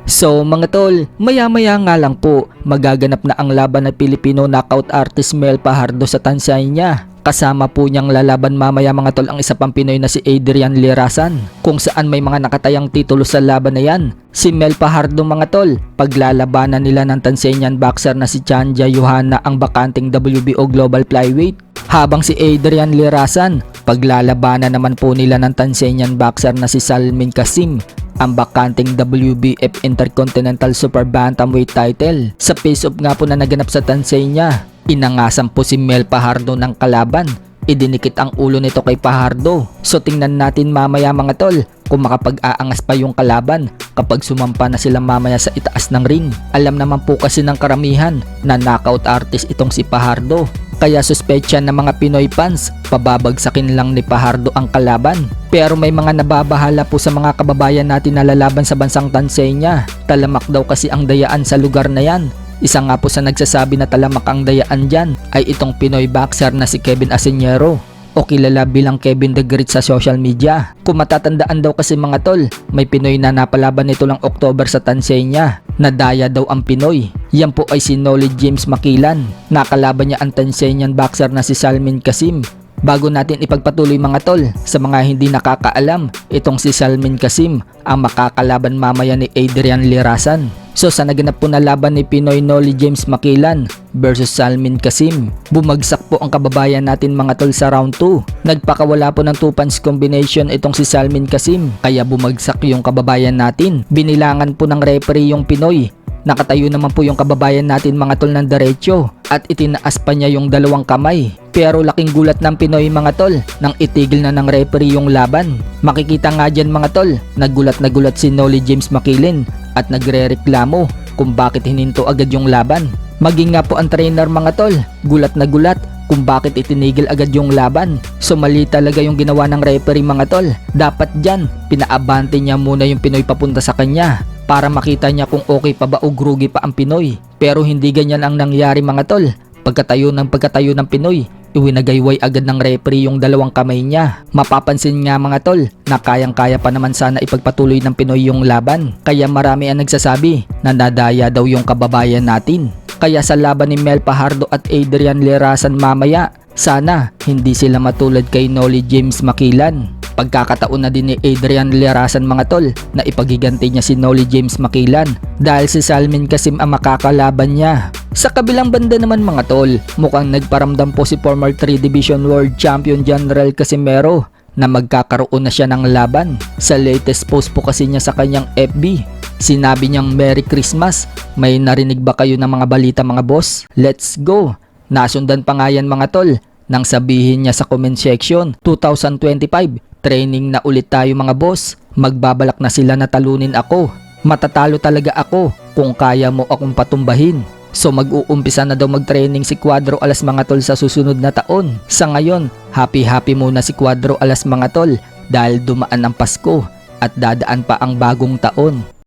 So mga tol, maya-maya nga lang po, magaganap na ang laban ng Pilipino knockout artist Mel Fajardo sa Tanzania. Kasama po niyang lalaban mamaya mga tol ang isa pang Pinoy na si Adrian Lirasan, kung saan may mga nakatayang titulo sa laban na yan. Si Mel Fajardo mga tol, paglalabanan nila ng Tanzanian boxer na si Chanja Johanna ang bakanting WBO Global Flyweight. Habang si Adrian Lirasan, paglalabanan naman po nila ng Tanzanian boxer na si Salmin Kasim ang bakanting WBF Intercontinental Super Bantamweight title. Sa face-off nga po na naganap sa Tanzania, inangasan po si Mel Fajardo ng kalaban. Idinikit ang ulo nito kay Fajardo. So tingnan natin mamaya mga tol kung makapag-aangas pa yung kalaban kapag sumampa na sila mamaya sa itaas ng ring. Alam naman po kasi ng karamihan na knockout artist itong si Fajardo. Kaya suspetsya ng mga Pinoy fans, pababagsakin lang ni Fajardo ang kalaban. Pero may mga nababahala po sa mga kababayan natin na lalaban sa bansang Tanzania. Talamak daw kasi ang dayaan sa lugar na yan. Isa nga po sa nagsasabi na talamak ang dayaan dyan ay itong Pinoy boxer na si Kevin Aseñero, o kilala bilang Kevin the Great sa social media. Kung matatandaan daw kasi mga tol, may Pinoy na napalaban nito lang October sa Tanzania. Nadaya daw ang Pinoy. Yan po ay si Nolly James Makilan. Nakalaban niya ang Tanzanian boxer na si Salmin Kasim. Bago natin ipagpatuloy mga tol, sa mga hindi nakakaalam, itong si Salmin Kasim ang makakalaban mamaya ni Adrian Lirasan. So sa naganap po na laban ni Pinoy Nolly James Makilan versus Salmin Kasim, bumagsak po ang kababayan natin mga tol sa round 2. Nagpakawala po ng 2 punch combination itong si Salmin Kasim, kaya bumagsak yung kababayan natin. Binilangan po ng referee yung Pinoy. Nakatayo naman po yung kababayan natin mga tol ng diretso at itinaas pa niya yung dalawang kamay. Pero laking gulat ng Pinoy mga tol nang itigil na ng referee yung laban. Makikita nga dyan mga tol, nagulat na gulat si Nolly James Makilin at nagre-reklamo kung bakit hininto agad yung laban. Maging nga po ang trainer mga tol, gulat na gulat kung bakit itinigil agad yung laban. So mali talaga yung ginawa ng referee mga tol. Dapat dyan, pinaabante niya muna yung Pinoy papunta sa kanya para makita niya kung okay pa ba o grugi pa ang Pinoy. Pero hindi ganyan ang nangyari mga tol. Pagkatayo ng Pinoy, iwinagayway agad ng referee yung dalawang kamay niya. Mapapansin nga mga tol na kayang-kaya pa naman sana ipagpatuloy ng Pinoy yung laban. Kaya marami ang nagsasabi na nadaya daw yung kababayan natin. Kaya sa laban ni Mel Fajardo at Adrian Lirasan mamaya, sana hindi sila matulad kay Nolly James Makilan. Pagkakataon na din ni Adrian Lirasan mga tol na ipaghiganti niya si Nolly James Makilan dahil si Salmin Kasim ang makakalaban niya. Sa kabilang banda naman mga tol, mukhang nagparamdam po si former 3 Division World Champion General Casimero na magkakaroon na siya ng laban. Sa latest post po kasi niya sa kanyang FB, sinabi niyang Merry Christmas. May narinig ba kayo ng mga balita mga boss? Let's go! Nasundan pa nga yan mga tol nang sabihin niya sa comment section, 2025, training na ulit tayo mga boss. Magbabalak na sila na talunin ako. Matatalo talaga ako kung kaya mo akong patumbahin. So mag-uumpisa na daw mag-training si Cuadro Alas mga tol sa susunod na taon. Sa ngayon, happy muna si Cuadro Alas mga tol dahil dumaan ang Pasko at dadaan pa ang bagong taon.